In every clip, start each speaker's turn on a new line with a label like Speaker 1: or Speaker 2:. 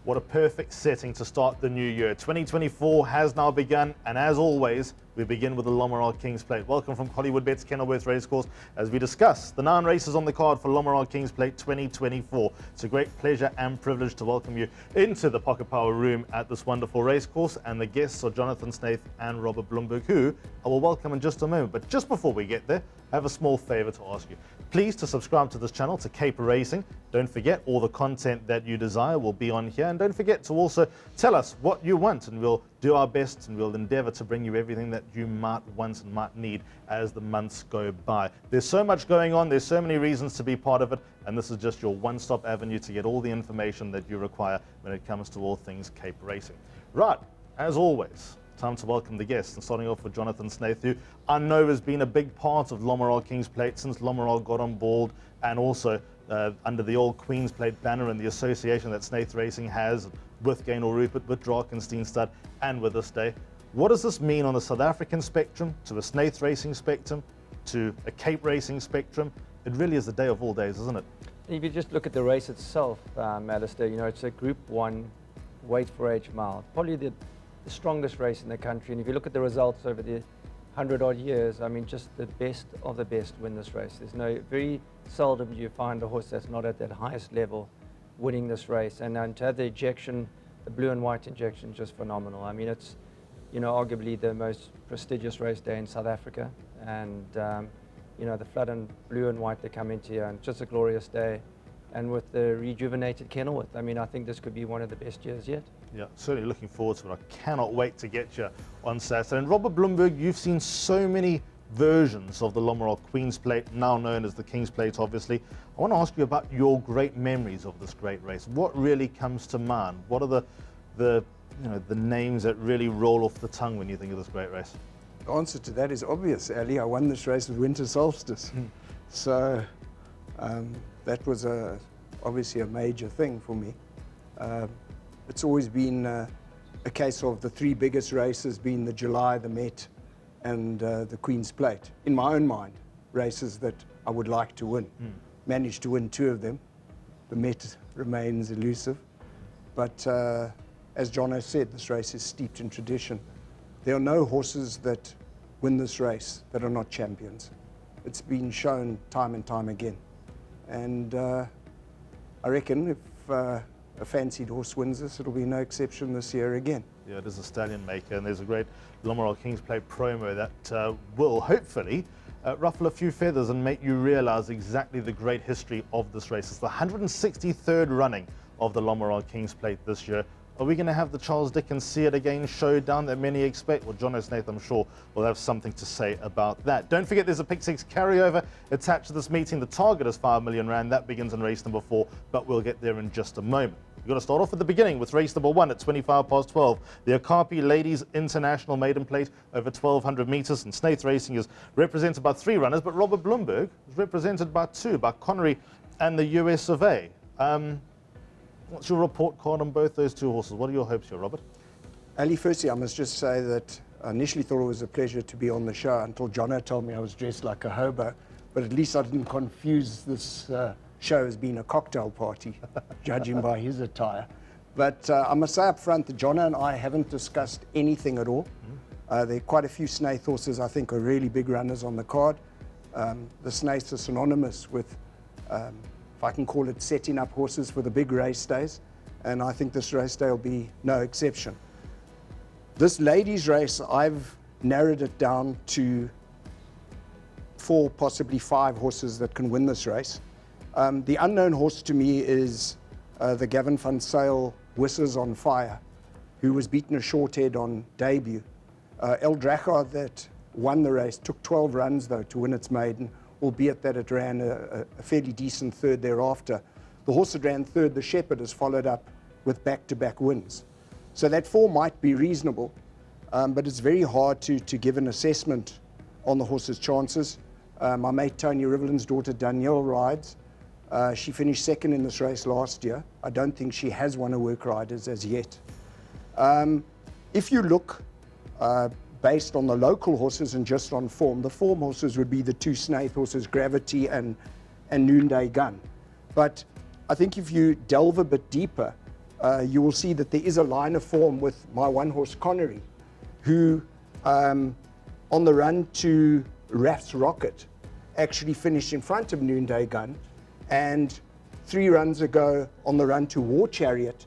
Speaker 1: What a perfect setting to start the new year. 2024 has now begun, and as always, we begin with the Lommeraw Kings Plate. Welcome from Hollywood Bets Kenilworth Racecourse as we discuss the 9 races on the card for Lommeraw Kings Plate 2024. It's a great pleasure and privilege to welcome you into the Pocket Power room at this wonderful racecourse, and the guests are Jonathan Snaith and Robert Bloomberg, who I will welcome in just a moment. But just before we get there, I have a small favor to ask you. Please to subscribe to this channel, to Cape Racing. Don't forget, all the content that you desire will be on here. And don't forget to also tell us what you want, and we'll do our best and we'll endeavor to bring you everything that you might want and might need as the months go by. There's so much going on, there's so many reasons to be part of it, and this is just your one-stop avenue to get all the information that you require when it comes to all things Cape Racing. Right, as always, time to welcome the guests, and starting off with Jonathan Snaith, who I know has been a big part of Lommeraw Kings Plate since Lommeraw got on board, and also under the old Queen's Plate banner and the association that Snaith Racing has with Gaynor Rupert, with Drakenstein Stud, and with this day. What does this mean on a South African spectrum, to a Snaith Racing spectrum, to a Cape Racing spectrum? It really is the day of all days, isn't it?
Speaker 2: If you just look at the race itself, Alistair, you know, it's a Group 1 weight for age mile, probably the strongest race in the country. And if you look at the results over the 100-odd years, I mean, just the best of the best win this race. There's very seldom do you find a horse that's not at that highest level winning this race. And to have the injection, the blue and white injection, just phenomenal. I mean, it's, you know, arguably the most prestigious race day in South Africa. And, you know, the flood and blue and white that come into here, and just a glorious day. And with the rejuvenated Kenilworth, I mean, I think this could be one of the best years yet.
Speaker 1: Yeah, certainly looking forward to it. I cannot wait to get you on Saturday. And Robert Bloomberg, you've seen so many versions of the Lommeraw Queen's Plate, now known as the King's Plate, obviously. I want to ask you about your great memories of this great race. What really comes to mind? What are the names that really roll off the tongue when you think of this great race?
Speaker 3: The answer to that is obvious, Ali. I won this race with Winter Solstice. So that was obviously a major thing for me. It's always been a case of the 3 biggest races being the July, the Met, and the Queen's Plate. In my own mind, races that I would like to win. Managed to win 2 of them. The Met remains elusive. But as Jono said, this race is steeped in tradition. There are no horses that win this race that are not champions. It's been shown time and time again. And I reckon if a fancied horse wins this, it'll be no exception this year again.
Speaker 1: Yeah, it is a stallion maker, and there's a great Lommeraw Kings Plate promo that will hopefully ruffle a few feathers and make you realize exactly the great history of this race. It's the 163rd running of the Lommeraw Kings Plate this year. Are we going to have the Charles Dickens See It Again showdown that many expect? Well, Jono Snaith, I'm sure, will have something to say about that. Don't forget there's a Pick 6 carryover attached to this meeting. The target is 5 million rand. That begins in race number 4, but we'll get there in just a moment. We've got to start off at the beginning with race number 1 at 12:25. The Okapi Ladies International Maiden Plate over 1,200 meters, and Snaith Racing is represented by 3 runners, but Robert Bloomberg is represented by 2, by Connery and the US of A. What's your report card on both those 2 horses? What are your hopes here, Robert?
Speaker 3: Ali, firstly, I must just say that I initially thought it was a pleasure to be on the show until Jono told me I was dressed like a hobo. But at least I didn't confuse this show as being a cocktail party, judging by his attire. But I must say up front that Jono and I haven't discussed anything at all. There are quite a few Snaith horses I think are really big runners on the card. The Snaiths are synonymous with if I can call it, setting up horses for the big race days, and I think this race day will be no exception. This ladies race, I've narrowed it down to 4, possibly 5 horses that can win this race. The unknown horse to me is the Gavin van Sale Whistles on Fire, who was beaten a short head on debut. El Dracha, that won the race, took 12 runs though to win its maiden, albeit that it ran a fairly decent 3rd thereafter. The horse that ran 3rd, the Shepherd, has followed up with back-to-back wins. So that 4 might be reasonable, but it's very hard to give an assessment on the horse's chances. My mate Tony Rivelin's daughter Danielle rides. She finished 2nd in this race last year. I don't think she has won a Work Riders as yet. If you look based on the local horses and just on form, the form horses would be the 2 Snaith horses, Gravity and Noonday Gun. But I think if you delve a bit deeper, you will see that there is a line of form with my one horse Connery, who on the run to Raff's Rocket actually finished in front of Noonday Gun, and 3 runs ago on the run to War Chariot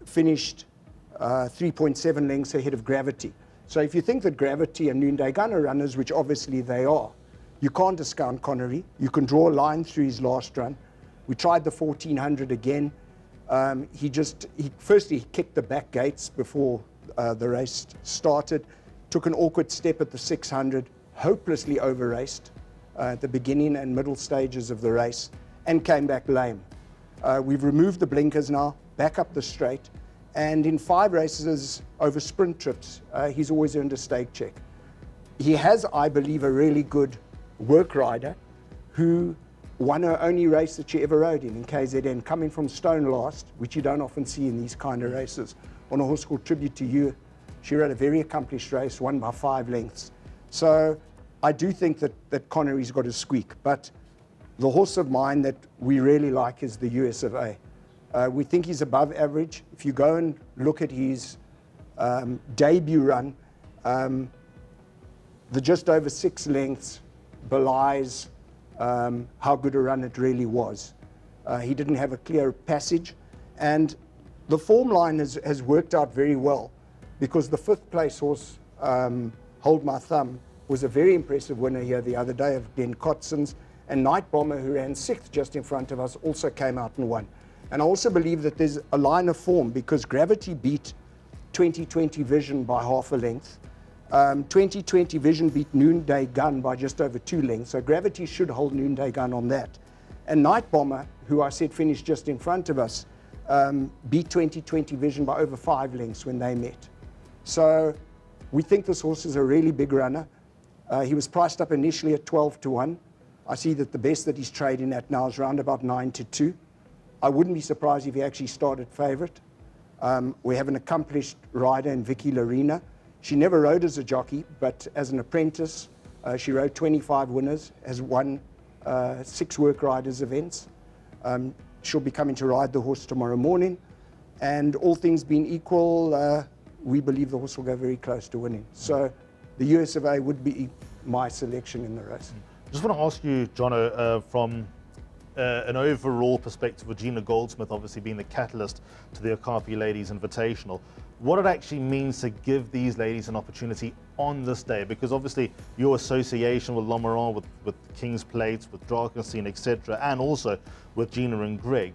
Speaker 3: finished 3.7 lengths ahead of Gravity. So if you think that Gravity and Noonday Gun are runners, which obviously they are, you can't discount Connery. You can draw a line through his last run. We tried the 1400 again. Firstly he kicked the back gates before the race started, took an awkward step at the 600, hopelessly over-raced at the beginning and middle stages of the race, and came back lame. We've removed the blinkers now, back up the straight, and in 5 races over sprint trips, he's always earned a stake check. He has, I believe, a really good work rider who won her only race that she ever rode in KZN, coming from stone last, which you don't often see in these kind of races, on a horse called Tribute to You. She rode a very accomplished race, won by 5 lengths. So I do think that Connery's got a squeak, but the horse of mine that we really like is the US of A. We think he's above average. If you go and look at his debut run, the just over 6 lengths belies how good a run it really was. He didn't have a clear passage, and the form line has worked out very well, because the 5th place horse, Hold My Thumb, was a very impressive winner here the other day of Glenn Cotson's, and Night Bomber, who ran 6th just in front of us, also came out and won. And I also believe that there's a line of form, because Gravity beat 2020 Vision by half a length. 2020 Vision beat Noonday Gun by just over 2 lengths, so Gravity should hold Noonday Gun on that. And Night Bomber, who I said finished just in front of us, beat 2020 Vision by over 5 lengths when they met. So we think this horse is a really big runner. He was priced up initially at 12-1. I see that the best that he's trading at now is around about 9-2. I wouldn't be surprised if he actually started favourite. We have an accomplished rider in Vicky Larina. She never rode as a jockey, but as an apprentice, she rode 25 winners, has won 6 work riders events. She'll be coming to ride the horse tomorrow morning, and all things being equal, we believe the horse will go very close to winning. So the US of A would be my selection in the race.
Speaker 1: Just want to ask you, Jono, from an overall perspective of Gina Goldsmith obviously being the catalyst to the Okapi Ladies Invitational, what it actually means to give these ladies an opportunity on this day, because obviously your association with Lomeron, with King's Plate, with Drakenstein, etc., and also with Gina and Greg,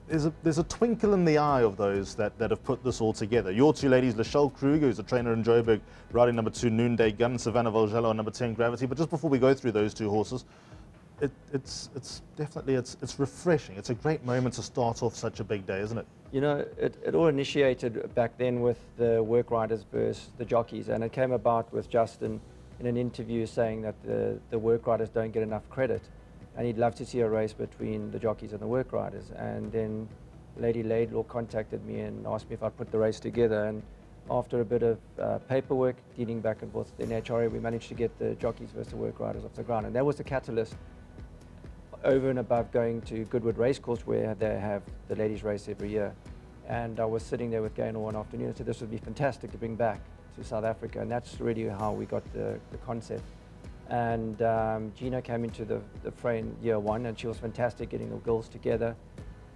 Speaker 1: there's a twinkle in the eye of those that have put this all together. Your 2 ladies, Lachelle Kruger, who's a trainer in Joburg, riding number 2 Noonday Gun, Savannah Valgello on number 10 Gravity. But just before we go through those 2 horses, it's definitely refreshing. It's a great moment to start off such a big day, isn't it?
Speaker 2: You know, it all initiated back then with the work riders versus the jockeys, and it came about with Justin in an interview saying that the work riders don't get enough credit, and he'd love to see a race between the jockeys and the work riders. And then Lady Laidlaw contacted me and asked me if I'd put the race together, and after a bit of paperwork, dealing back and forth in HRA, we managed to get the jockeys versus the work riders off the ground, and that was the catalyst over and above going to Goodwood Racecourse, where they have the ladies race every year. And I was sitting there with Gaynor one afternoon and said this would be fantastic to bring back to South Africa, and that's really how we got the concept. And Gina came into the fray in year 1, and she was fantastic getting the girls together.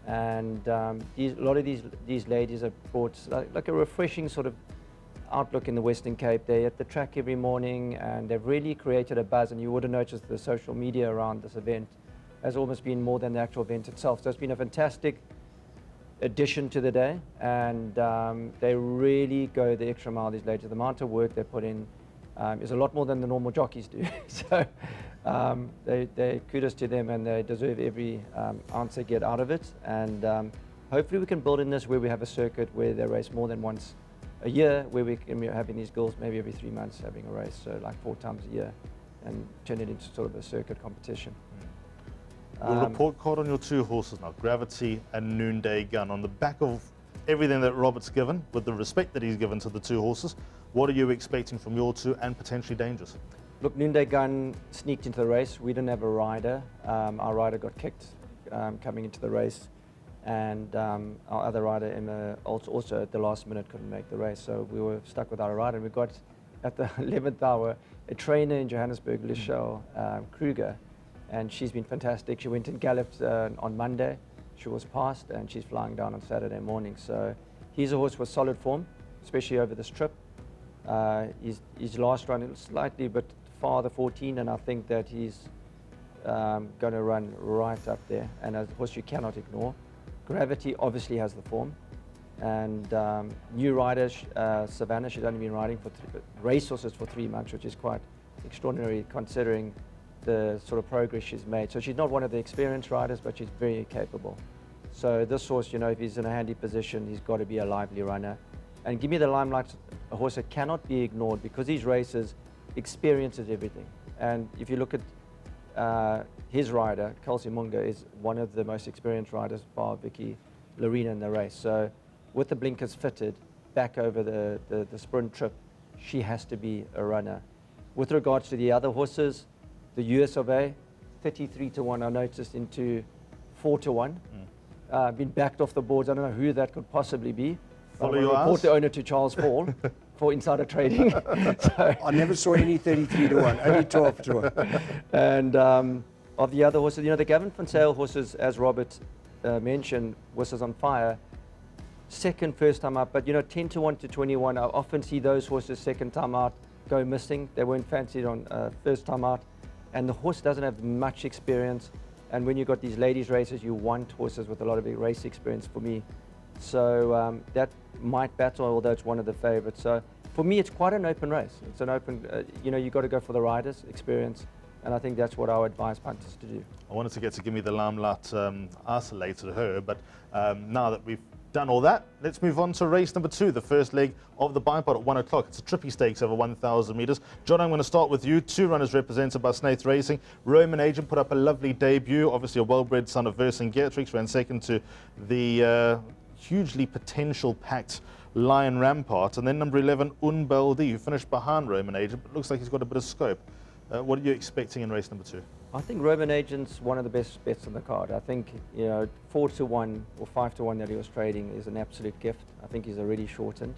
Speaker 2: And a lot of these ladies have brought like a refreshing sort of outlook in the Western Cape. They're at the track every morning, and they've really created a buzz, and you would have noticed the social media around this event has almost been more than the actual event itself. So it's been a fantastic addition to the day, and they really go the extra mile, these ladies. The amount of work they put in is a lot more than the normal jockeys do. So they kudos to them, and they deserve every ounce they get out of it. And hopefully we can build in this where we have a circuit where they race more than once a year, where we can be having these girls maybe every 3 months having a race, so like 4 times a year, and turn it into sort of a circuit competition.
Speaker 1: We'll report card on your 2 horses now, Gravity and Noonday Gun. On the back of everything that Robert's given, with the respect that he's given to the 2 horses, what are you expecting from your 2 and potentially Dangerous?
Speaker 2: Look, Noonday Gun sneaked into the race. We didn't have a rider. Our rider got kicked coming into the race. and our other rider, Emma, also at the last minute couldn't make the race. So we were stuck without a rider. And we got, at the 11th hour, a trainer in Johannesburg, Michelle Kruger, and she's been fantastic. She went and galloped on Monday. She was passed, and she's flying down on Saturday morning. So he's a horse with solid form, especially over this trip. His last run is slightly but far the 14, and I think that he's going to run right up there. And a horse you cannot ignore. Gravity obviously has the form. And new rider, Savannah, she's only been riding for racehorses for 3 months, which is quite extraordinary considering the sort of progress she's made. So she's not one of the experienced riders, but she's very capable. So this horse, you know, if he's in a handy position, he's got to be a lively runner. And Give Me the Limelight, a horse that cannot be ignored because these races experiences everything. And if you look at his rider, Kelsey Munga, is one of the most experienced riders, bar Vicky Lorena in the race. So with the blinkers fitted back over the sprint trip, she has to be a runner. With regards to the other horses, the US of A, 33-1, I noticed, into 4-1. Been backed off the boards. I don't know who that could possibly be.
Speaker 1: Follow
Speaker 2: I
Speaker 1: your
Speaker 2: report
Speaker 1: eyes.
Speaker 2: the owner to Charles Paul for insider trading. So,
Speaker 3: I never saw any 33-1, only 12-1.
Speaker 2: and of the other horses, you know, the Gavin van Sale horses, as Robert mentioned, horses on fire. Second, first time out, but you know, 10-1 to 21. I often see those horses second time out go missing. They weren't fancied on first time out, and the horse doesn't have much experience. And when you've got these ladies races, you want horses with a lot of big race experience for me. So that might battle, although it's one of the favorites. So for me, it's quite an open race. It's an open, you know, you've got to go for the riders' experience. And I think that's what I would advise punters to do.
Speaker 1: I wanted to get to Give Me the Limelight isolated her, but now that we've done all that, let's move on to race number 2, the first leg of the bipod at 1 o'clock. It's a Trippy Stakes over 1,000 metres. John, I'm going to start with you. 2 runners represented by Snaith Racing. Roman Agent put up a lovely debut. Obviously a well-bred son of Vercingetorix, ran second to the hugely potential packed Lion Rampart. And then number 11, Unbaldi, who finished behind Roman Agent, but looks like he's got a bit of scope. What are you expecting in race number 2?
Speaker 2: I think Roman Agent's one of the best bets on the card. I think, you know, 4-1 or 5-1 that he was trading is an absolute gift. I think he's already shortened.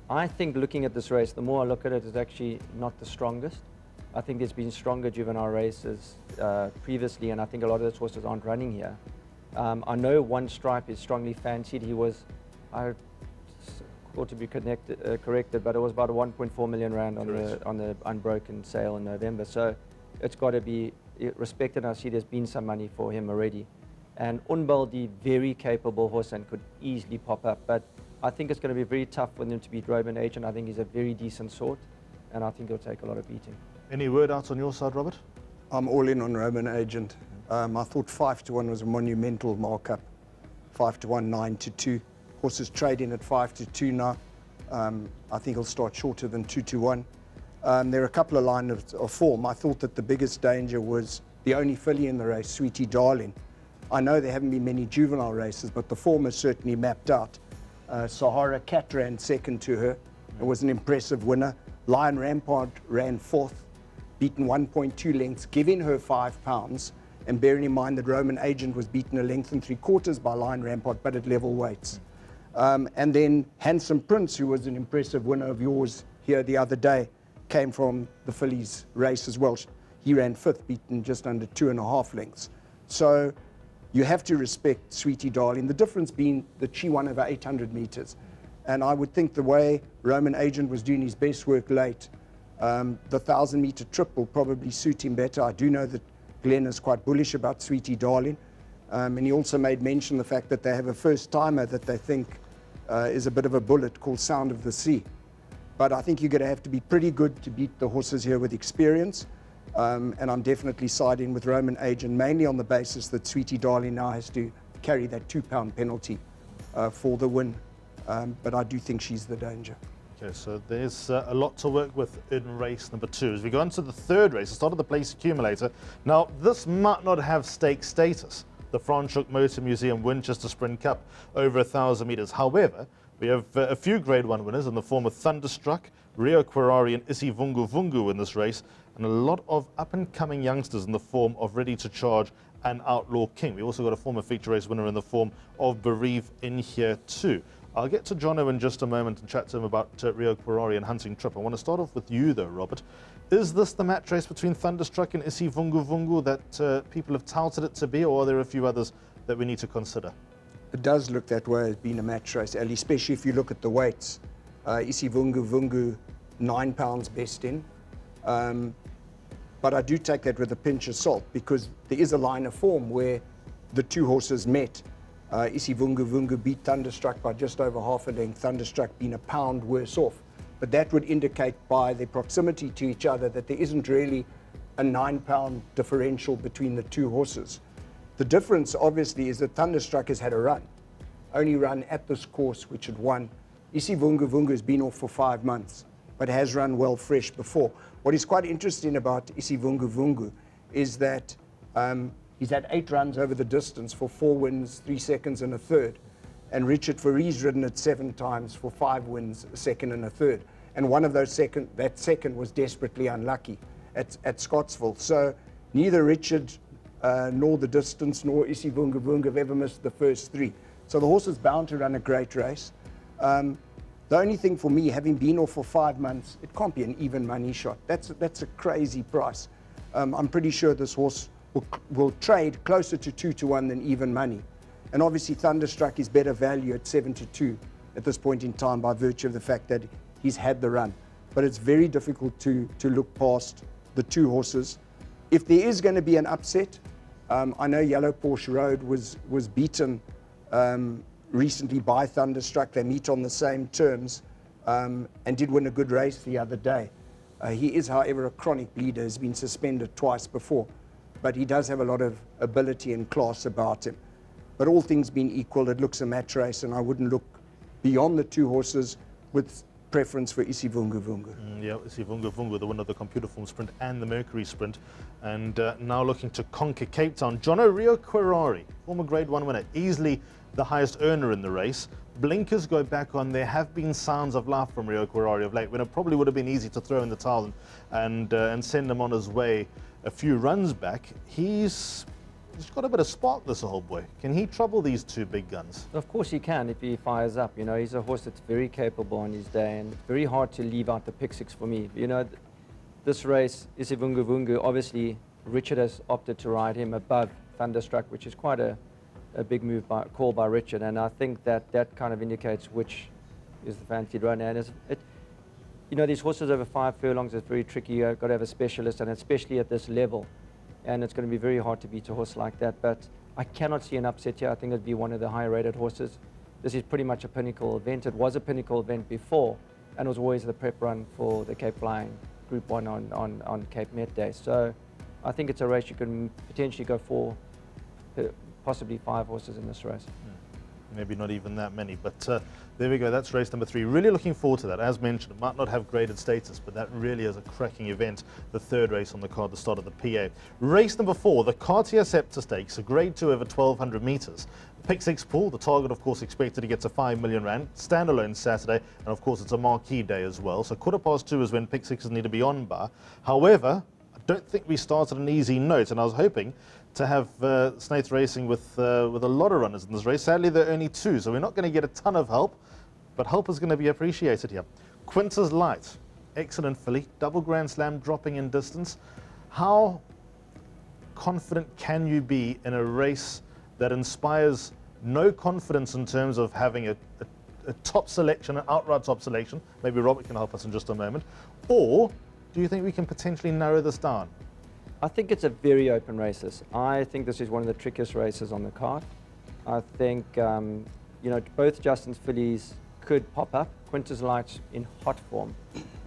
Speaker 2: I think looking at this race, the more I look at it, it's actually not the strongest. I think there's been stronger juvenile races previously, and I think a lot of those horses aren't running here. I know One Stripe is strongly fancied. He was, I thought to be corrected, but it was about a 1.4 million rand on the unbroken sale in November. So it's got to be respected. I see there's been some money for him already. And Unbaldi, very capable horse and could easily pop up. But I think it's going to be very tough for him to beat Roman Agent. I think he's a very decent sort, and I think he'll take a lot of beating.
Speaker 1: Any word out on your side, Robert?
Speaker 3: I'm all in on Roman Agent. I thought 5-1 was a monumental markup. 5-1, 9-2. Horses trading at 5-2 now. I think he'll start shorter than 2-1. There are a couple of lines of form. I thought that the biggest danger was the only filly in the race, Sweetie Darling. I know there haven't been many juvenile races, but the form is certainly mapped out. Sahara Cat ran second to her. It was an impressive winner. Lion Rampart ran fourth, beaten 1.2 lengths, giving her £5. And bearing in mind that Roman Agent was beaten 1 3/4 lengths by Lion Rampart, but at level weights. And then Handsome Prince, who was an impressive winner of yours here the other day, came from the fillies race as well. He ran fifth, beaten just under 2.5 lengths. So you have to respect Sweetie Darling. The difference being that she won over 800 meters. And I would think the way Roman Agent was doing his best work late, the 1,000-meter trip will probably suit him better. I do know that Glenn is quite bullish about Sweetie Darling. And he also made mention of the fact that they have a first-timer that they think is a bit of a bullet called Sound of the Sea. But I think you're going to have to be pretty good to beat the horses here with experience. And I'm definitely siding with Roman Agent, mainly on the basis that Sweetie Darling now has to carry that £2 penalty for the win. But I do think she's the danger.
Speaker 1: Okay, so there's a lot to work with in race number 2. As we go on to the third race, the start of the place accumulator. Now, this might not have stake status, the Franschhoek Motor Museum Winchester Sprint Cup over 1,000 meters. However, we have a few Grade 1 winners in the form of Thunderstruck, Rio Quirari and Isi Vungu Vungu in this race. and a lot of up-and-coming youngsters in the form of Ready to Charge and Outlaw King. We also got a former feature race winner in the form of Bereave in here too. I'll get to Jono in just a moment and chat to him about Rio Quarari and Hunting Trip. I want to start off with you though, Robert. Is this the match race between Thunderstruck and Isi Vungu Vungu that people have touted it to be, or are there a few others that we need to consider?
Speaker 3: It does look that way as being a match race, Ali, especially if you look at the weights. Isi Vungu Vungu, 9 pounds best in. But I do take that with a pinch of salt because there is a line of form where the two horses met. Isi Vungu Vungu beat Thunderstruck by just over half a length, Thunderstruck being a pound worse off. But that would indicate by their proximity to each other that there isn't really a 9 pound differential between the two horses. The difference obviously is that Thunderstruck has had a run, only run at this course which it won. Isi Vungu Vungu has been off for 5 months, but has run well fresh before. What is quite interesting about Isi Vungu Vungu is that he's had 8 runs over the distance for 4 wins, 3 seconds and a third. And Richard Foury's ridden it 7 times for 5 wins, a second and a third. And one of those that second was desperately unlucky at Scottsville. So neither Richard nor the distance nor Isi Vungu Vungu have ever missed the first 3. So the horse is bound to run a great race. The only thing for me, having been off for 5 months, it can't be an even money shot. That's a crazy price. I'm pretty sure this horse will trade closer to 2 to 1 than even money. And obviously Thunderstruck is better value at 7 to 2 at this point in time by virtue of the fact that he's had the run. But it's very difficult to look past the two horses. If there is going to be an upset, I know Yellow Porsche Road was beaten recently by Thunderstruck. They meet on the same terms and did win a good race the other day. He is, however, a chronic bleeder, has been suspended twice before, but he does have a lot of ability and class about him. But all things being equal, it looks a match race, and I wouldn't look beyond the two horses with preference for Isi Vungu Vungu.
Speaker 1: Yeah, Isi Vungu Vungu, the winner of the Computer Form Sprint and the Mercury Sprint, and now looking to conquer Cape Town. Jono, Rio Quarari, former Grade 1 winner, easily the highest earner in the race. Blinkers go back on. There have been sounds of life from Rio Quarari of late, when it probably would have been easy to throw in the towel and send him on his way a few runs back. He's got a bit of spark, this old boy. Can he trouble these two big guns?
Speaker 2: Of course he can if he fires up. You know, he's a horse that's very capable on his day, and it's very hard to leave out the pick 6 for me. You know, this race, Isi Vungu Vungu, obviously Richard has opted to ride him above Thunderstruck, which is quite a big move call by Richard, and I think that kind of indicates which is the fancied runner. And you know, these horses over 5 furlongs is very tricky. You've got to have a specialist, and especially at this level. And it's going to be very hard to beat a horse like that. But I cannot see an upset here. I think it'd be one of the higher rated horses. This is pretty much a pinnacle event. It was a pinnacle event before, and it was always the prep run for the Cape Flying Group 1 on Cape Met Day. So I think it's a race you can potentially go 4, possibly 5 horses in this race.
Speaker 1: Maybe not even that many, but there we go. That's race number 3. Really looking forward to that. As mentioned, it might not have graded status, but that really is a cracking event. The 3rd race on the card, the start of the PA. Race number 4, the Cartia Stakes, a Grade 2 over 1,200 meters. Pick 6 pool, the target of course expected to get to 5 million rand, standalone Saturday, and of course it's a marquee day as well. So 2:15 is when pick 6s need to be on bar. However, I don't think we started an easy note, and I was hoping to have Snaith racing with a lot of runners in this race. Sadly, there are only 2, so we're not going to get a ton of help, but help is going to be appreciated here. Quintus Light, excellent filly, double Grand Slam, dropping in distance. How confident can you be in a race that inspires no confidence in terms of having a top selection, an outright top selection? Maybe Robert can help us in just a moment. Or do you think we can potentially narrow this down?
Speaker 2: I think it's a very open race. I think this is one of the trickiest races on the card. I think, you know, both Justin's fillies could pop up. Quintus Light's in hot form,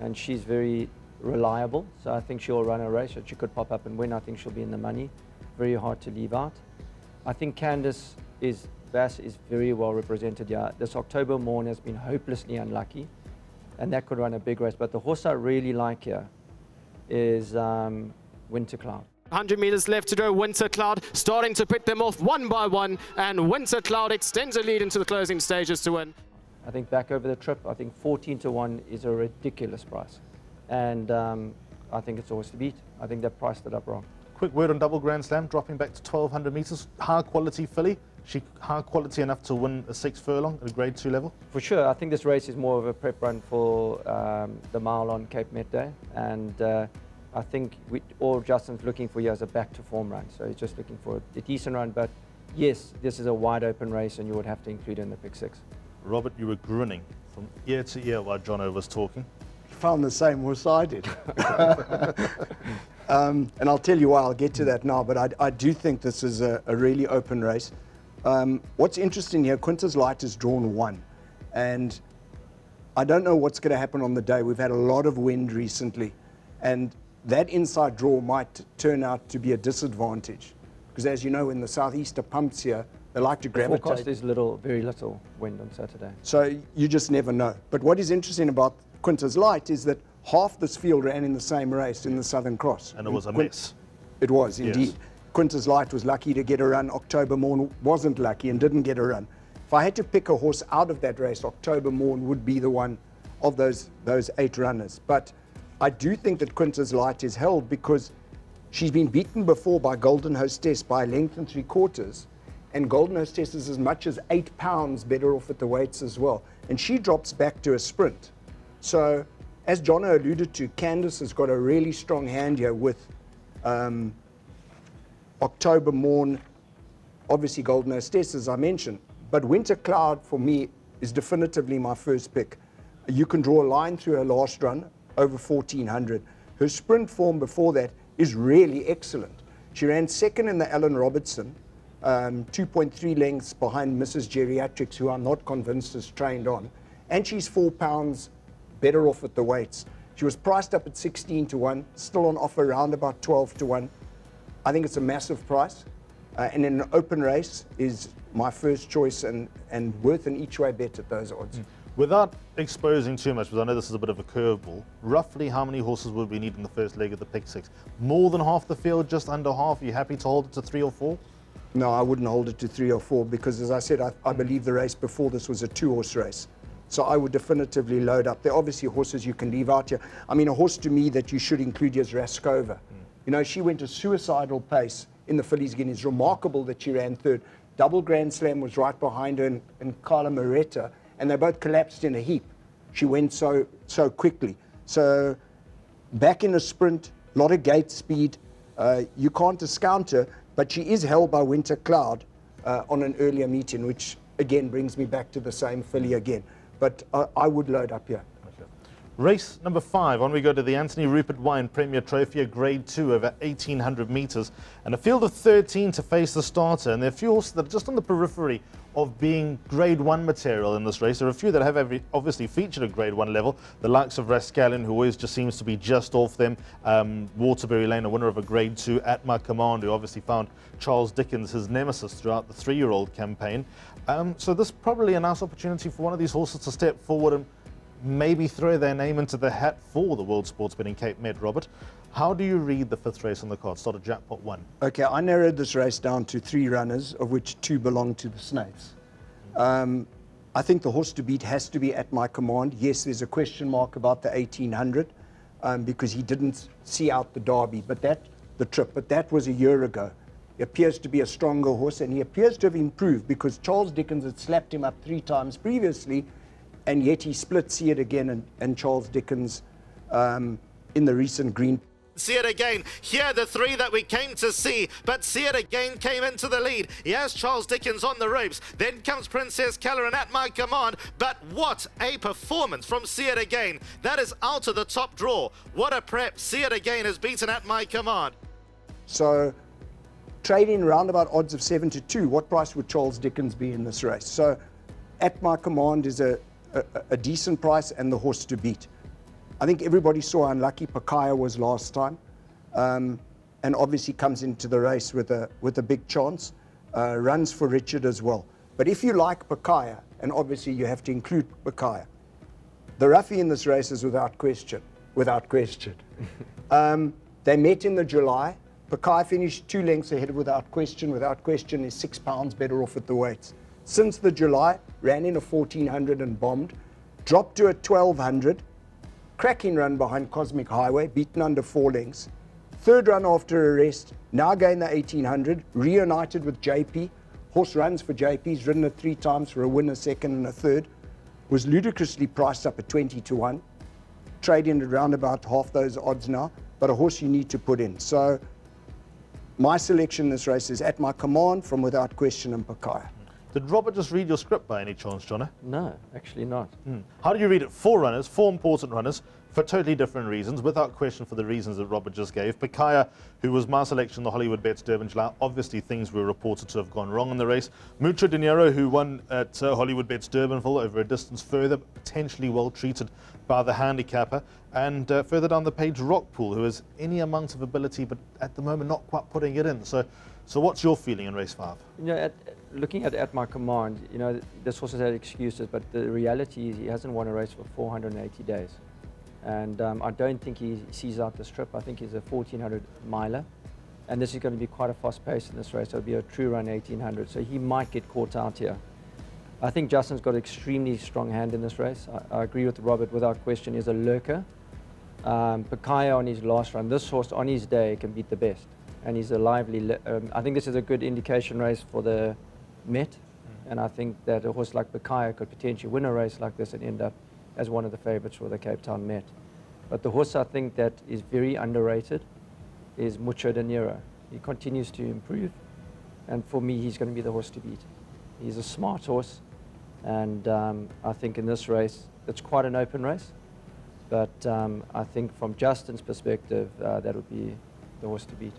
Speaker 2: and she's very reliable, so I think she'll run a race. She could pop up and win. I think she'll be in the money. Very hard to leave out. I think Candace Bass is very well represented here. This October Morn has been hopelessly unlucky, and that could run a big race. But the horse I really like here is Winter Cloud.
Speaker 4: 100 meters left to go. Winter Cloud starting to put them off one by one, and Winter Cloud extends a lead into the closing stages to win.
Speaker 2: I think back over the trip, I think 14 to 1 is a ridiculous price, and I think it's always to beat. I think they priced it up wrong.
Speaker 1: Quick word on Double Grand Slam, dropping back to 1,200 metres. High quality filly. She high quality enough to win a 6 furlong at a grade 2 level?
Speaker 2: For sure. I think this race is more of a prep run for the mile on Cape Met Day. And I think all Justin's looking for here is a back to form run. So he's just looking for a decent run. But yes, this is a wide open race and you would have to include it in the pick 6.
Speaker 1: Robert, you were grinning from ear to ear while Jono was talking.
Speaker 3: Found the same horse I did. And I'll tell you why, I'll get to that now, but I do think this is a really open race. What's interesting here, Quintus Light has drawn 1, and I don't know what's going to happen on the day. We've had a lot of wind recently, and that inside draw might turn out to be a disadvantage, because as you know, when the southeaster pumps here, they like to gravitate.
Speaker 2: The forecast is very little wind on Saturday.
Speaker 3: So you just never know. But what is interesting about Quintus Light is that half this field ran in the same race in the Southern Cross.
Speaker 1: And it was a mess.
Speaker 3: It was, indeed.
Speaker 1: Yes.
Speaker 3: Quintus Light was lucky to get a run. October Morn wasn't lucky and didn't get a run. If I had to pick a horse out of that race, October Morn would be the one of those 8 runners. But I do think that Quintus Light is held because she's been beaten before by Golden Hostess by a length and 3/4. And Golden Hostess is as much as 8 pounds better off at the weights as well. And she drops back to a sprint. So, as Jono alluded to, Candice has got a really strong hand here with October Morn, obviously Golden Hostess, as I mentioned. But Winter Cloud, for me, is definitively my first pick. You can draw a line through her last run, over 1,400. Her sprint form before that is really excellent. She ran second in the Alan Robertson, 2.3 lengths behind Mrs. Geriatrics, who I'm not convinced is trained on. And she's 4 pounds better off at the weights. She was priced up at 16 to 1, still on offer around about 12 to 1. I think it's a massive price. And in an open race is my first choice and worth an each way bet at those odds.
Speaker 1: Without exposing too much, because I know this is a bit of a curveball, roughly how many horses would we need in the first leg of the pick 6? More than half the field, just under half? Are you happy to hold it to 3 or 4?
Speaker 3: No, I wouldn't hold it to 3 or 4 because, as I said, I believe the race before this was a 2-horse race. So I would definitively load up. There are obviously horses you can leave out here. I mean, a horse to me that you should include here is Raskova. You know, she went a suicidal pace in the Fillies again. It's remarkable that she ran 3rd. Double Grand Slam was right behind her and Carla Moretta, and they both collapsed in a heap. She went so quickly. So back in a sprint, a lot of gate speed. You can't discount her, but she is held by Winter Cloud on an earlier meeting, which again brings me back to the same filly again. But I would load up here.
Speaker 1: Okay. Race number 5, on we go to the Anthony Rupert Wine Premier Trophy, a grade 2 over 1,800 metres, and a field of 13 to face the starter. And there are a few horses that are just on the periphery of being grade 1 material in this race. There are a few that have obviously featured at grade 1 level, the likes of Rascallion, who always just seems to be just off them, Waterbury Lane, a winner of a grade 2, At My Command, who obviously found Charles Dickens his nemesis throughout the 3-year-old campaign. So this is probably a nice opportunity for one of these horses to step forward and maybe throw their name into the hat for the World Sports Betting Cape Med. Robert, how do you read the 5th race on the card? Start at jackpot 1.
Speaker 3: Okay, I narrowed this race down to 3 runners, of which 2 belong to the Snaiths. I think the horse to beat has to be At My Command. Yes, there's a question mark about the 1,800 because he didn't see out the Derby, but that was a year ago. He appears to be a stronger horse, and he appears to have improved because Charles Dickens had slapped him up 3 times previously, and yet he split See It Again and Charles Dickens in the recent Green.
Speaker 5: See It Again. Here the 3 that we came to see, but See It Again came into the lead. He has Charles Dickens on the ropes. Then comes Princess Keller and At My Command. But what a performance from See It Again. That is out of the top draw. What a prep. See It Again has beaten At My Command.
Speaker 3: So trading roundabout odds of 7 to 2, what price would Charles Dickens be in this race? So At My Command is a decent price and the horse to beat. I think everybody saw how unlucky Pakaya was last time, and obviously comes into the race with a big chance. Runs for Richard as well. But if you like Pakaya, and obviously you have to include Pakaya, the roughie in this race is without question. Without question. They met in the July. Pakaya finished 2 lengths ahead of Without Question. Without Question is 6 pounds better off at the weights. Since the July, ran in a 1,400 and bombed, dropped to a 1,200. Cracking run behind Cosmic Highway, beaten under 4 lengths. Third run after arrest, now gained the 1800, reunited with JP. Horse runs for JP, he's ridden it 3 times for a winner, second and a third. Was ludicrously priced up at 20-1. Trading at around about half those odds now, but a horse you need to put in. So my selection in this race is At My Command from Without Question and Pakaya.
Speaker 1: Did Robert just read your script by any chance, Jono?
Speaker 2: No, actually not.
Speaker 1: How do you read it? 4 runners, 4 important runners, for totally different reasons, without question for the reasons that Robert just gave. Pakaya, who was my selection in the Hollywood Bets Durban July, obviously things were reported to have gone wrong in the race. Mucho Dinero, who won at Hollywood Bets Durbanville over a distance further, potentially well treated by the handicapper. And further down the page, Rockpool, who has any amount of ability, but at the moment not quite putting it in. So what's your feeling in race 5?
Speaker 2: You know, looking at My Command, you know, this horse has had excuses, but the reality is he hasn't won a race for 480 days. And I don't think he sees out this trip. I think he's a 1400 miler. And this is going to be quite a fast pace in this race. It'll be a true run 1800. So he might get caught out here. I think Justin's got an extremely strong hand in this race. I agree with Robert without question. He's a lurker. Pakaya on his last run, this horse on his day can beat the best. And he's a lively, I think this is a good indication race for the Met. And I think that a horse like Pakaya could potentially win a race like this and end up as one of the favorites for the Cape Town Met. But the horse I think that is very underrated is Mucho Dinero. He continues to improve. And for me, he's going to be the horse to beat. He's a smart horse. And I think in this race, it's quite an open race. But I think from Justin's perspective, that would be the horse to beat.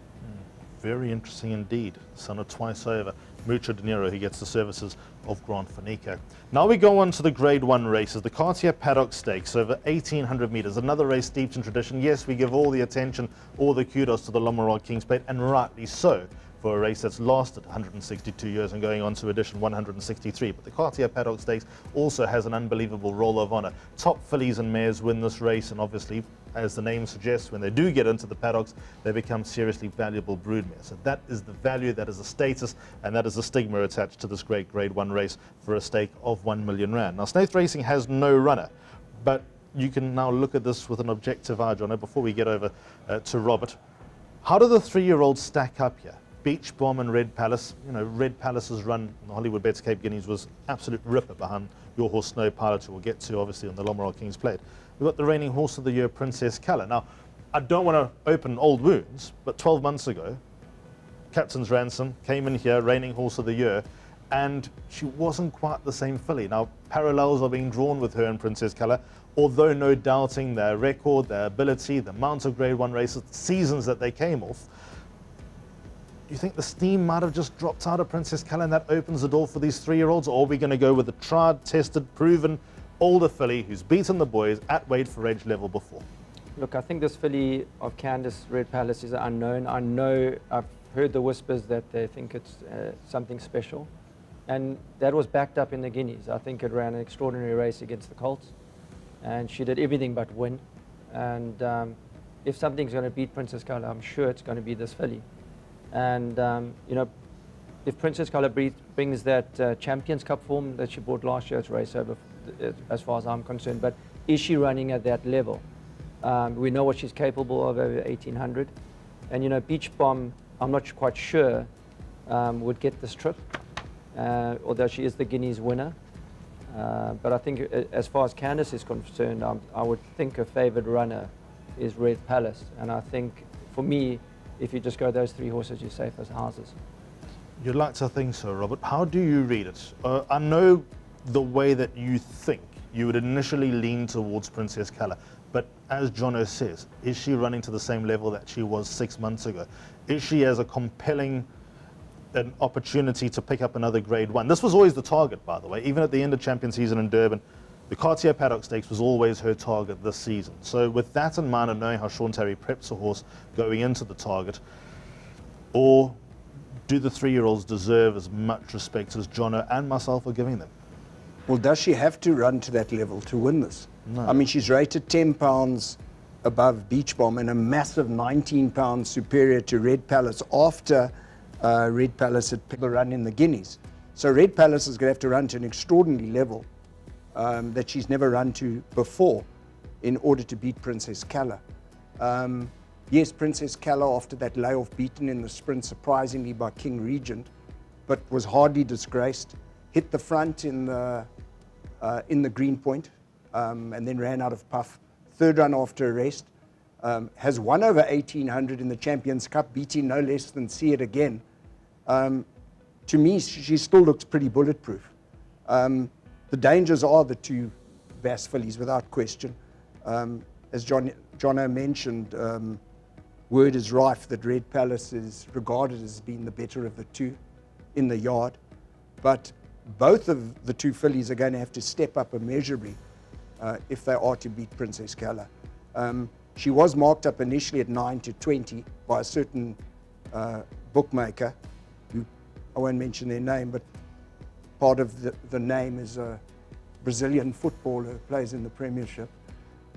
Speaker 1: Very interesting indeed. Son of twice over. Mucho Dinero, he gets the services of Grant Fanico. Now we go on to the Grade 1 races. The Cartia Stakes over 1,800 metres. Another race steeped in tradition. Yes, we give all the attention, all the kudos to the Lombard Kings Plate, and rightly so, for a race that's lasted 162 years and going on to edition 163. But the Cartia Stakes also has an unbelievable roll of honour. Top fillies and mares win this race, and obviously, as the name suggests, when they do get into the paddocks, they become seriously valuable broodmares. So that is the value, that is the status, and that is the stigma attached to this great Grade 1 race for a stake of 1 million rand. Now, Snaith Racing has no runner, but you can now look at this with an objective eye, Jono, before we get over to Robert. How do the 3-year-olds stack up here? Beach Bomb and Red Palace. You know, Red Palace's run in the Hollywood Bets Cape Guineas was absolute ripper behind your horse Snow Pilot, who we'll get to obviously on the Lombard Kings Plate. We've got the reigning horse of the year, Princess Colour. Now, I don't want to open old wounds, but 12 months ago, Captain's Ransom came in here, reigning horse of the year, and she wasn't quite the same filly. Now, parallels are being drawn with her and Princess Colour, although no doubting their record, their ability, the amount of Grade 1 races, seasons that they came off. Do you think the steam might have just dropped out of Princess Colour and that opens the door for these 3-year-olds, or are we going to go with a tried, tested, proven, older filly who's beaten the boys at weight for age level before?
Speaker 2: Look, I think this filly of Candice Red Palace is unknown. I know, I've heard the whispers that they think it's something special. And that was backed up in the Guineas. I think it ran an extraordinary race against the Colts. And she did everything but win. And if something's going to beat Princess Colour, I'm sure it's going to be this filly. And, you know, if Princess Colour brings that Champions Cup form that she brought last year, it's race over as far as I'm concerned. But is she running at that level? We know what she's capable of over 1,800. And, you know, Beach Bomb, I'm not quite sure, would get this trip, although she is the Guineas winner. But I think as far as Candice is concerned, I would think a favoured runner is Red Palace. And I think, for me, if you just go those 3 horses, you're safe as houses.
Speaker 1: You'd like to think so, Robert. How do you read it? I know the way that you think. You would initially lean towards Princess Colour. But as Jono says, is she running to the same level that she was 6 months ago? Is she as a compelling an opportunity to pick up another Grade 1? This was always the target, by the way. Even at the end of champion season in Durban, the Cartier Stakes was always her target this season. So with that in mind and knowing how Sean Terry preps a horse going into the target, or do the 3-year-olds deserve as much respect as Jono and myself are giving them?
Speaker 3: Well, does she have to run to that level to win this?
Speaker 1: No.
Speaker 3: I mean, she's rated 10 pounds above Beach Bomb and a massive 19 pounds superior to Red Palace after Red Palace had picked the run in the Guineas. So Red Palace is going to have to run to an extraordinary level that she's never run to before in order to beat Princess Colour. Yes, Princess Calla, after that layoff, beaten in the sprint, surprisingly by King Regent, but was hardly disgraced. Hit the front in the green point, and then ran out of puff. Third run after a rest. Has won over 1800 in the Champions Cup, beating no less than See It Again. To me, she still looks pretty bulletproof. The dangers are the two Bass fillies, without question. As Jono mentioned, word is rife that Red Palace is regarded as being the better of the two in the yard. But both of the two fillies are going to have to step up immeasurably if they are to beat Princess Calla. She was marked up initially at 9-20 by a certain bookmaker, who I won't mention their name, but part of the name is a Brazilian footballer who plays in the Premiership.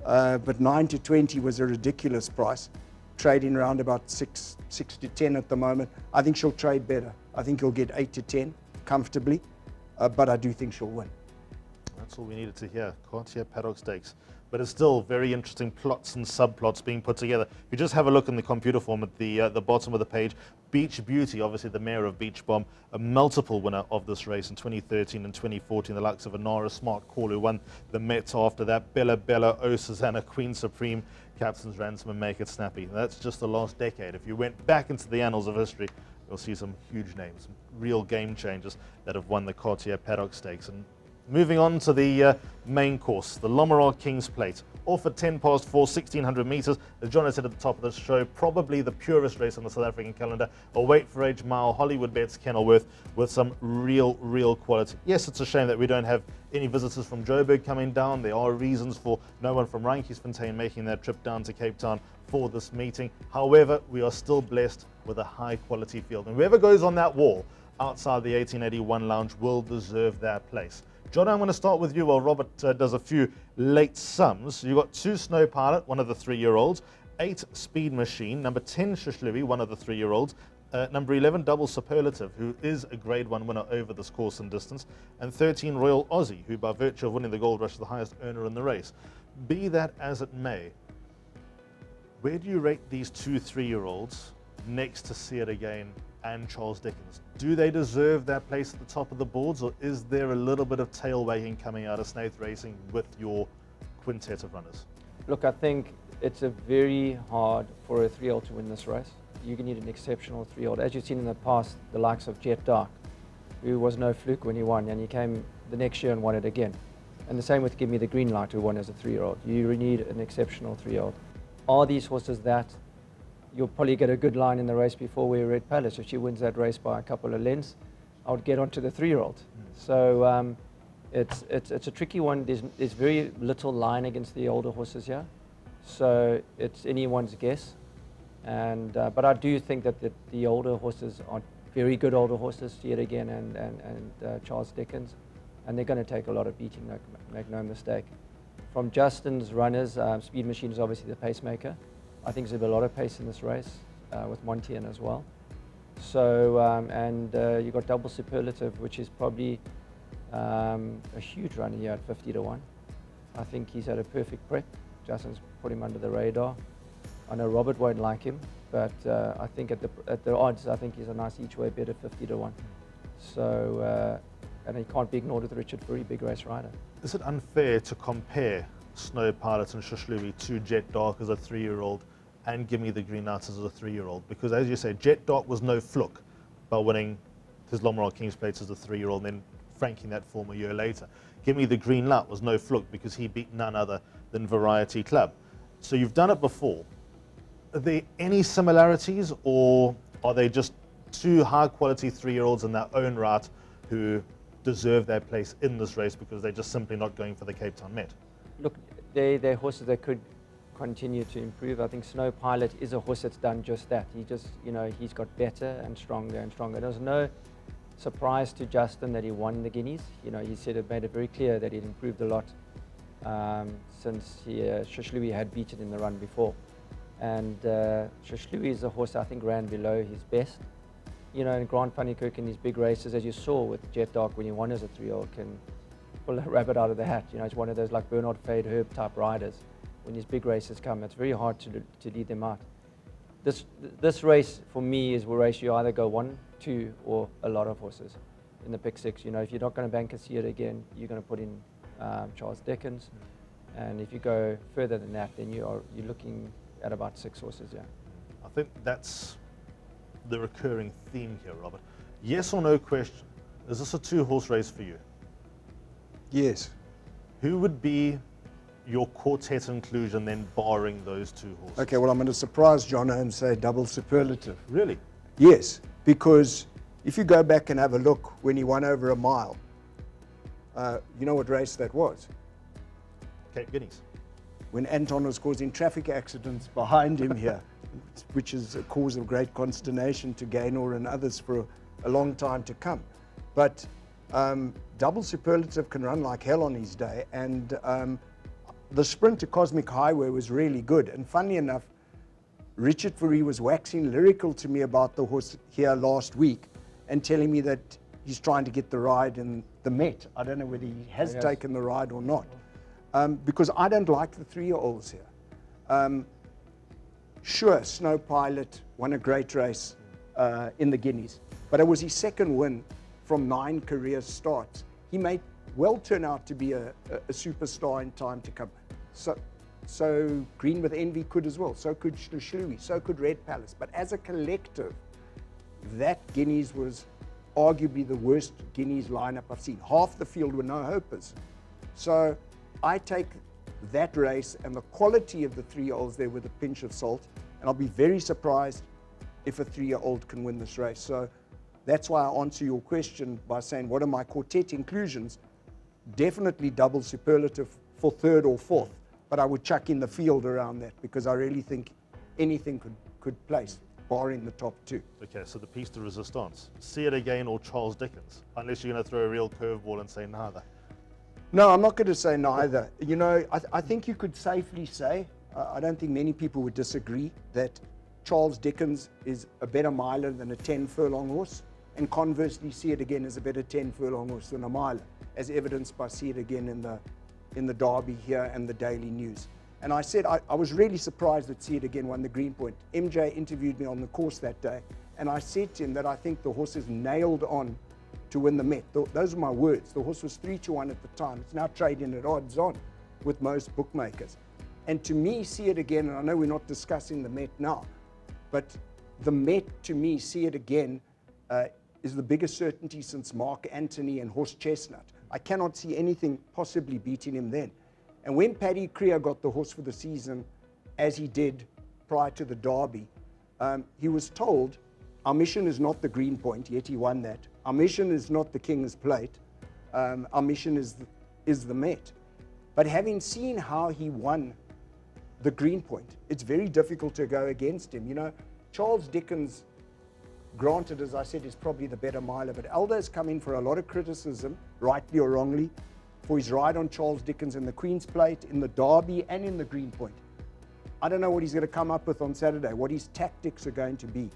Speaker 3: But 9-20 was a ridiculous price, trading around about 6 to 10 at the moment. I think she'll trade better. I think he'll get 8 to 10 comfortably, but I do think she'll win.
Speaker 1: That's all we needed to hear. Cartia Stakes. But it's still very interesting plots and subplots being put together. If you just have a look in the computer form at the bottom of the page, Beach Beauty, obviously the mayor of Beach Bomb, a multiple winner of this race in 2013 and 2014, the likes of Anara Smart Call, who won the Met after that, Bella Bella, O Susanna, Queen Supreme, Captain's Ransom, and Make It Snappy. That's just the last decade. If you went back into the annals of history, you'll see some huge names, some real game changers that have won the Cartia Stakes. And moving on to the main course, the Lommeraw King's Plate. Off at 10 past 4, 1600 metres. As John said at the top of the show, probably the purest race on the South African calendar. A weight for age mile, Hollywood Bets, Kenilworth, with some real quality. Yes, it's a shame that we don't have any visitors from Joburg coming down. There are reasons for no one from Randkiesfontein making their trip down to Cape Town for this meeting. However, we are still blessed with a high quality field. And whoever goes on that wall outside the 1881 lounge will deserve that place. John, I'm going to start with you while Robert does a few late sums. You've got 2 Snow Pilot, one of the 3-year-olds, 8 Speed Machine, number 10 Shishlui, one of the 3-year-olds, number 11 Double Superlative, who is a Grade 1 winner over this course and distance, and 13 Royal Aussie, who by virtue of winning the Gold Rush is the highest earner in the race. Be that as it may, where do you rate these 2 3-year-olds next to See It Again and Charles Dickens? Do they deserve that place at the top of the boards, or is there a little bit of tail wagging coming out of Snaith Racing with your quintet of runners?
Speaker 2: Look, I think it's a very hard for a 3-year-old to win this race. You need an exceptional 3-year-old. As you've seen in the past, the likes of Jet Dark, who was no fluke when he won, and he came the next year and won it again. And the same with Give Me the Green Light, who won as a 3-year-old. You need an exceptional 3-year-old. Are these horses that you'll probably get a good line in the race before we're Red Palace? If she wins that race by a couple of lengths, I would get onto the 3-year-old. So it's a tricky one. There's very little line against the older horses here, so it's anyone's guess. And but I do think that the older horses are very good older horses, See It Again and Charles Dickens, and they're going to take a lot of beating, make no mistake. From Justin's runners, Speed Machine is obviously the pacemaker. I think there's a lot of pace in this race with Montian as well. So, you've got Double Superlative, which is probably a huge run here at 50 to 1. I think he's had a perfect prep. Justin's put him under the radar. I know Robert won't like him, but I think at the odds, I think he's a nice each way bet at 50 to 1. So, and he can't be ignored with Richard Fourie, big race rider.
Speaker 1: Is it unfair to compare Snow Pilot and Shishlui to Jet Dark as a 3-year-old and Give Me the Green Light as a 3-year-old? Because as you say, Jet Dark was no fluke by winning his Lommeraw King's Plate as a 3-year-old and then franking that form a year later. Give Me the Green Light was no fluke because he beat none other than Variety Club. So you've done it before. Are there any similarities, or are they just 2 high-quality 3-year-olds in their own right who deserve their place in this race because they're just simply not going for the Cape Town Met?
Speaker 2: Look, they're horses that could continue to improve. I think Snow Pilot is a horse that's done just that. He just, he's got better and stronger and stronger. There's no surprise to Justin that he won the Guineas. He said it made it very clear that he'd improved a lot since Shishlui had beaten in the run before. And Shishlui is a horse I think ran below his best. And Grant Van Niekerk in these big races, as you saw with Jet Dark when he won as a 3-year-old, can pull a rabbit out of the hat. It's one of those like Bernard Fade Herb type riders. When these big races come, it's very hard to lead them out. this race for me is a race you either go 1, 2, or a lot of horses in the pick 6. You know, if you're not going to bank a See It Again, you're going to put in Charles Dickens, and if you go further than that, then you're looking at about 6 horses. Yeah.
Speaker 1: I think that's the recurring theme here, Robert. Yes or no question, is this a 2-horse race for you?
Speaker 3: Yes.
Speaker 1: Who would be your quartet inclusion then, barring those 2 horses?
Speaker 3: Okay, well, I'm going to surprise Jono and say double superlative.
Speaker 1: Really?
Speaker 3: Yes, because if you go back and have a look when he won over a mile, you know what race that was?
Speaker 1: Cape Guineas.
Speaker 3: When Anton was causing traffic accidents behind him here, which is a cause of great consternation to Gaynor and others for a long time to come. But double superlative can run like hell on his day, and the sprint to Cosmic Highway was really good. And funnily enough, Richard Fourie was waxing lyrical to me about the horse here last week and telling me that he's trying to get the ride in the Met. I don't know whether he has taken the ride or not, because I don't like the 3-year-olds here. Sure, Snow Pilot won a great race in the Guineas, but it was his 2nd win from 9 career starts. He may well turn out to be a superstar in time to come. So Green with Envy could as well. So could Shlui. So could Red Palace. But as a collective, that Guineas was arguably the worst Guineas lineup I've seen. Half the field were no-hopers. So I take that race and the quality of the 3-year-olds there with a pinch of salt, and I'll be very surprised if a 3-year-old can win this race. So that's why I answer your question by saying, what are my quartet inclusions? Definitely double superlative for 3rd or 4th, but I would chuck in the field around that because I really think anything could place, barring the top 2.
Speaker 1: Okay, so the piece de resistance, See It Again or Charles Dickens, unless you're going to throw a real curveball and say neither.
Speaker 3: No, I'm not going to say neither. You know, I think you could safely say, I don't think many people would disagree, that Charles Dickens is a better miler than a 10 furlong horse, and conversely, See It Again is a better 10 furlong horse than a miler, as evidenced by See It Again in the Derby here and the Daily News. And I said I was really surprised that See It Again won the Green Point. MJ interviewed me on the course that day, and I said to him that I think the horse is nailed on to win the Met. Those are my words. The horse was 3-1 at the time. It's now trading at odds on with most bookmakers. And to me, See It Again, and I know we're not discussing the Met now, but the Met, to me, See It Again, is the biggest certainty since Mark Antony and Horse Chestnut. I cannot see anything possibly beating him then. And when Paddy Creer got the horse for the season, as he did prior to the Derby, he was told, our mission is not the Green Point, yet he won that. Our mission is not the King's Plate. Our mission is the Met. But having seen how he won the Green Point, it's very difficult to go against him. You know, Charles Dickens, granted, as I said, is probably the better miler, but Aldo's come in for a lot of criticism, rightly or wrongly, for his ride on Charles Dickens in the Queen's Plate, in the Derby, and in the Green Point. I don't know what he's going to come up with on Saturday, what his tactics are going to be.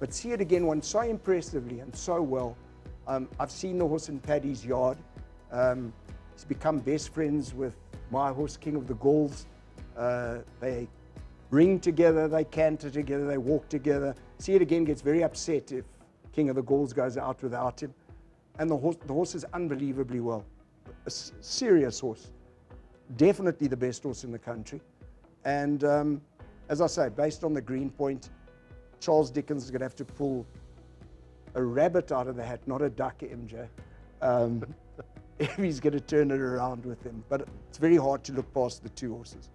Speaker 3: But See It Again won so impressively and so well. I've seen the horse in Paddy's yard. He's become best friends with my horse, King of the Gauls. They ring together, they canter together, they walk together. See It Again gets very upset if King of the Gauls goes out without him. And the horse is unbelievably well. A serious horse. Definitely the best horse in the country. And as I say, based on the Green Point, Charles Dickens is going to have to pull a rabbit out of the hat, not a duck, MJ, if he's going to turn it around with him. But it's very hard to look past the 2 horses.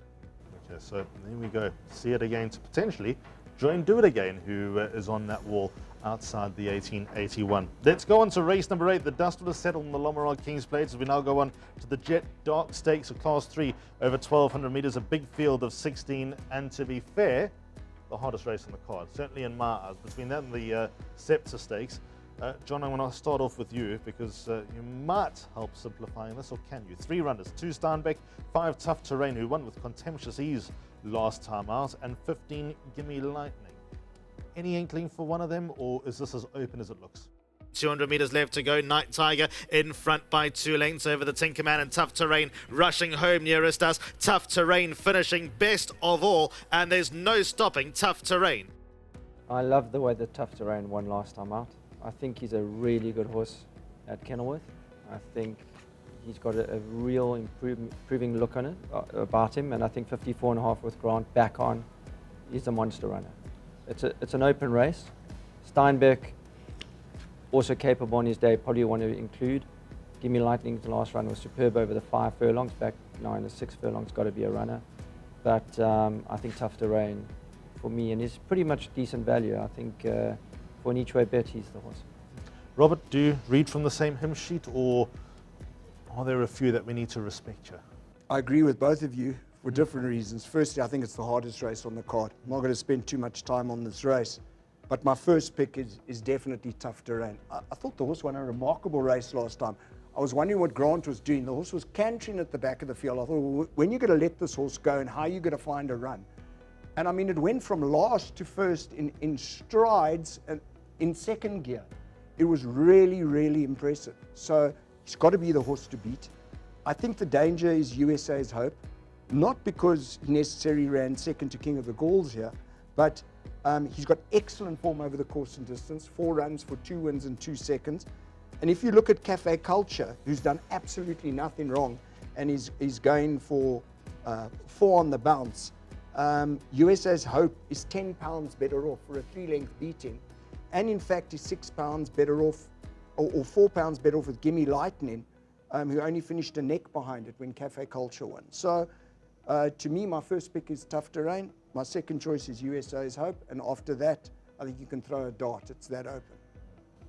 Speaker 1: Okay, so there we go. See It Again to potentially join Do It Again, who is on that wall outside the 1881. Let's go on to race number 8. The dust will have settled on the Lombard King's Plate as we now go on to the Jet Dark Stakes of Class 3 over 1,200 metres, a big field of 16, and to be fair, the hardest race on the card, certainly in my eyes. Between that and the Scepter Stakes, John, I want to start off with you because you might help simplifying this, or can you? 3 runners, 2 Steinbeck, 5 Tough Terrain, who won with contemptuous ease last time out, and 15 Gimme Lightning. Any inkling for one of them, or is this as open as it looks?
Speaker 5: 200 metres left to go. Night Tiger in front by 2 lengths over the Tinkerman, and Tough Terrain rushing home nearest us. Tough Terrain finishing best of all, and there's no stopping Tough Terrain.
Speaker 2: I love the way the Tough Terrain won last time out. I think he's a really good horse at Kenilworth. I think he's got a real improving look on it, about him, and I think 54.5 with Grant back on is a monster runner. It's an open race. Steinbeck, also capable on his day, probably want to include. Gimme Lightning's last run was superb over the 5 furlongs, back now in the 6 furlongs, got to be a runner. But I think Tough Terrain for me, and he's pretty much decent value. I think for an each way bet, he's the horse.
Speaker 1: Robert, do you read from the same hymn sheet, or are there a few that we need to respect here?
Speaker 3: I agree with both of you for different reasons. Firstly, I think it's the hardest race on the card. I'm not going to spend too much time on this race, but my first pick is definitely Tough Terrain. I thought the horse won a remarkable race last time. I was wondering what Grant was doing. The horse was cantering at the back of the field. I thought, well, when you're going to let this horse go and how are you going to find a run? And I mean, it went from last to first in strides and in second gear. It was really, really impressive. So he's got to be the horse to beat. I think the danger is USA's Hope, not because he necessarily ran second to King of the Gauls here, but he's got excellent form over the course and distance, 4 runs for 2 wins and 2 seconds. And if you look at Cafe Culture, who's done absolutely nothing wrong, and he's going for 4 on the bounce, USA's Hope is £10 better off for a 3-length beating, and in fact is £6 better off, or £4 better off with Gimme Lightning, who only finished a neck behind it when Cafe Culture won. So to me, my first pick is Tough Terrain. My second choice is USA's Hope, and after that, I think you can throw a dart. It's that open.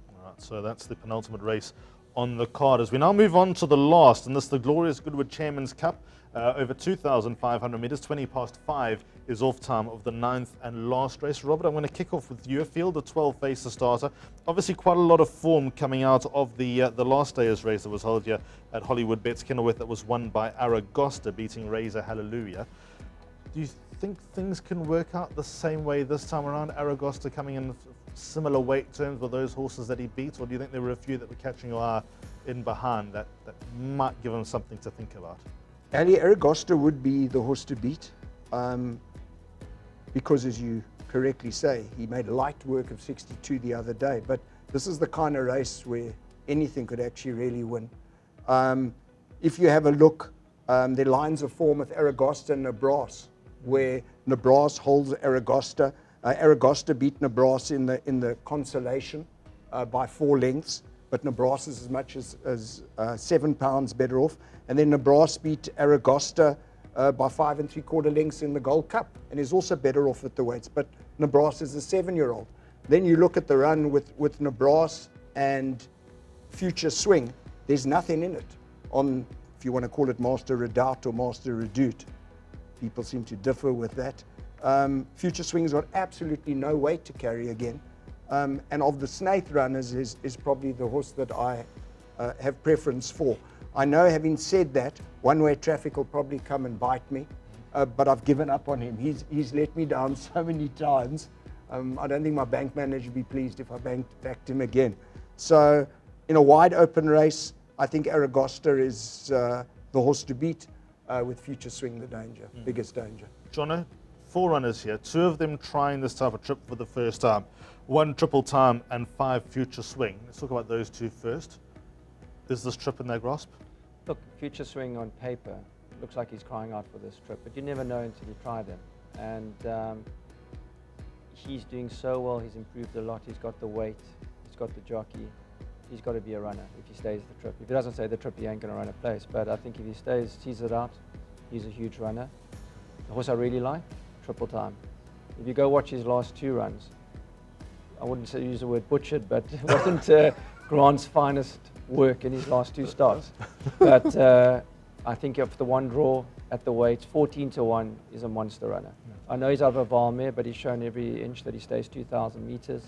Speaker 1: All right, so that's the penultimate race on the card. As we now move on to the last, and this is the glorious Goodwood Chairman's Cup. Over 2,500 metres, 20 past 5 is off time of the 9th and last race. Robert, I'm going to kick off with you. A field of 12 faces starter. Obviously quite a lot of form coming out of the last day's race that was held here at Hollywood Bets Kenilworth, that was won by Aragosta, beating Razor Hallelujah. Do you think things can work out the same way this time around? Aragosta coming in similar weight terms with those horses that he beat, or do you think there were a few that were catching your eye in behind that might give him something to think about?
Speaker 3: Ali, Aragosta would be the horse to beat, because as you correctly say, he made light work of 62 the other day, but this is the kind of race where anything could actually really win. If you have a look, the lines of form with Aragosta and Nabras, where Nabras holds Aragosta. Aragosta beat Nabras in the consolation by 4 lengths, but Nabras is as much as £7 better off. And then Nabras beat Aragosta by 5 3/4 lengths in the Gold Cup, and is also better off at the weights. But Nabras is a 7-year-old. Then you look at the run with Nabras and Future Swing. There's nothing in it. On, if you want to call it Master Redoubt or Master Redoute, people seem to differ with that. Future Swing's got absolutely no weight to carry again. And of the Snaith runners is probably the horse that I have preference for. I know, having said that, one-way traffic will probably come and bite me, but I've given up on him. He's let me down so many times. I don't think my bank manager would be pleased if I backed him again. So in a wide open race, I think Aragosta is the horse to beat, with Future Swing the danger, biggest danger.
Speaker 1: Jono, 4 runners here, 2 of them trying this type of trip for the first time. 1 triple time and 5 Future Swing. Let's talk about those 2 first. Is this trip in their grasp?
Speaker 2: Look, Future Swing on paper looks like he's crying out for this trip, but you never know until you try them. And he's doing so well. He's improved a lot. He's got the weight. He's got the jockey. He's got to be a runner if he stays the trip. If he doesn't stay the trip, he ain't going to run a place. But I think if he stays, sees it out, he's a huge runner. The horse I really like, Triple Time. If you go watch his last 2 runs, I wouldn't say use the word butchered, but it wasn't Grant's finest work in his last 2 starts. But I think if the 1 draw at the weights, 14-1 is a monster runner. I know he's out of a Valmere, but he's shown every inch that he stays 2,000 meters.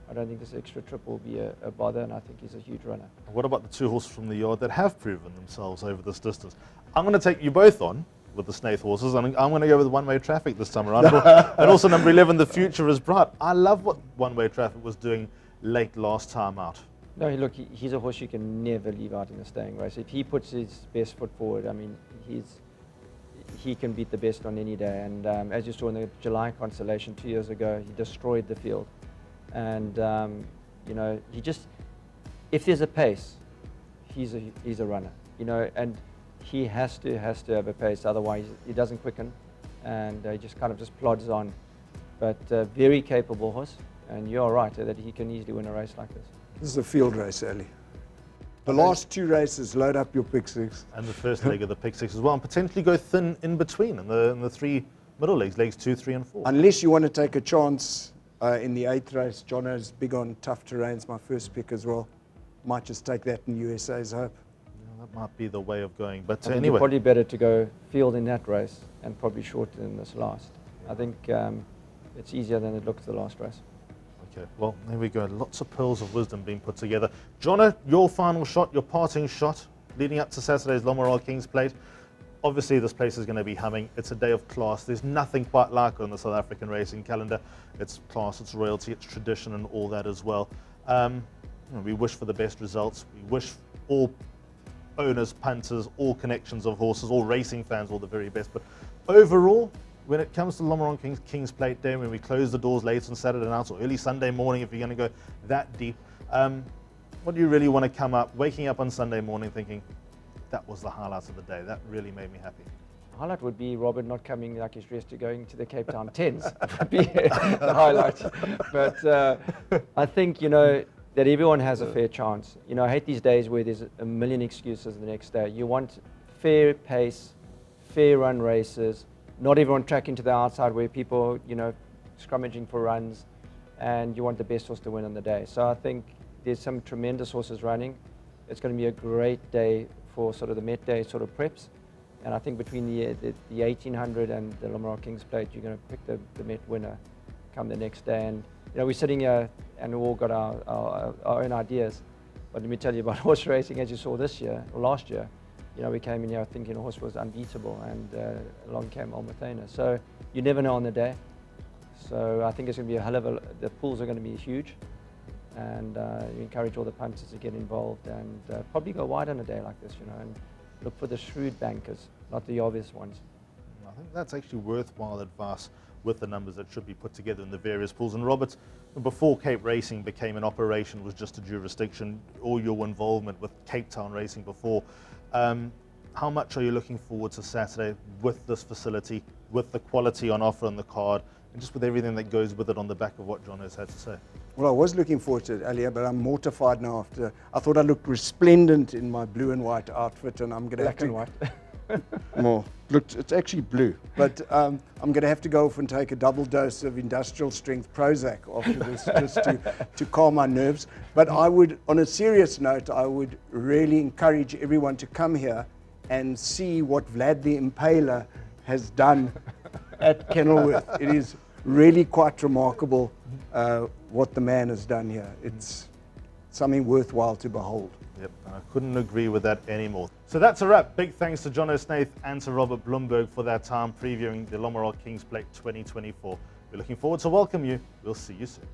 Speaker 2: I don't think this extra trip will be a bother, and I think he's a huge runner.
Speaker 1: What about the 2 horses from the yard that have proven themselves over this distance? I'm going to take you both on with the Snaith horses, and I'm going to go with one-way traffic this time around. And also number 11, The Future is Bright. I love what one-way traffic was doing late last time out.
Speaker 2: No, look, he's a horse you can never leave out in a staying race. If he puts his best foot forward, I mean, he can beat the best on any day. And as you saw in the July consolation 2 years ago, he destroyed the field. And you know, he just, if there's a pace, he's a runner. You know, and he has to have a pace, otherwise he doesn't quicken, and he just kind of just plods on. But very capable horse, and you're right that he can easily win a race like this.
Speaker 3: This is a field race, Ali. The last 2 races, load up your pick six.
Speaker 1: And the first leg of the pick six as well, and potentially go thin in between in the 3 middle legs, legs 2, 3, and 4.
Speaker 3: Unless you want to take a chance in the 8th race. Jono's big on tough terrains, my first pick as well. Might just take that in USA's hope.
Speaker 1: Yeah, that might be the way of going. But
Speaker 2: I think
Speaker 1: anyway,
Speaker 2: probably better to go field in that race and probably shorter in this last. I think it's easier than it looks the last race.
Speaker 1: okay, well, there we go. Lots of pearls of wisdom being put together. Jono, your final shot, your parting shot, leading up to Saturday's Lomoral Kings Plate. Obviously, this place is going to be humming. It's a day of class. There's nothing quite like it on the South African racing calendar. It's class, it's royalty, it's tradition, and all that as well. You know, we wish for the best results. We wish all owners, punters, all connections of horses, all racing fans, all the very best. But overall, when it comes to Lomoral Kings Plate Day, when we close the doors late on Saturday night or early Sunday morning, if you're going to go that deep, what do you really want to come up, waking up on Sunday morning thinking, that was the highlight of the day. That really made me happy.
Speaker 2: Highlight would be Robert not coming like he's dressed to going to the Cape Town 10s. Would be the highlight. But I think, you know, that everyone has a fair chance. You know, I hate these days where there's a million excuses the next day. You want fair pace, fair run races, not everyone tracking to the outside where people, you know, scrummaging for runs, and you want the best horse to win on the day. So I think there's some tremendous horses running. It's going to be a great day for sort of the Met Day sort of preps. And I think between the 1800 and the Lomoral Kings Plate, you're going to pick the Met winner come the next day. And you know, we're sitting here and we've all got our own ideas. But let me tell you about horse racing, as you saw this year, or last year. You know, we came in here thinking a horse was unbeatable, and along came Almathena. So you never know on the day. So I think it's going to be a hell of a, the pools are going to be huge. And you encourage all the punters to get involved and probably go wide on a day like this, you know, and look for the shrewd bankers, not the obvious ones.
Speaker 1: I think that's actually worthwhile advice with the numbers that should be put together in the various pools. And Robert, before Cape Racing became an operation, was just a jurisdiction, all your involvement with Cape Town Racing before, how much are you looking forward to Saturday with this facility, with the quality on offer on the card, and just with everything that goes with it on the back of what John has had to say?
Speaker 3: Well, I was looking forward to it earlier, but I'm mortified now after. I thought I looked resplendent in my blue and white outfit, and I'm going to have to...
Speaker 2: Black and white.
Speaker 3: More. Look, it's actually blue, but I'm going to have to go off and take a double dose of industrial strength Prozac after this, just to calm my nerves. But I would, on a serious note, I would really encourage everyone to come here and see what Vlad the Impaler has done at Kenilworth. It is really quite remarkable what the man has done here. It's something worthwhile to behold.
Speaker 1: Yep, and I couldn't agree with that anymore. So that's a wrap. Big thanks to Jono Snaith and to Robert Bloomberg for their time previewing the Lomoral Kings Plate 2024. We're looking forward to welcome you. We'll see you soon.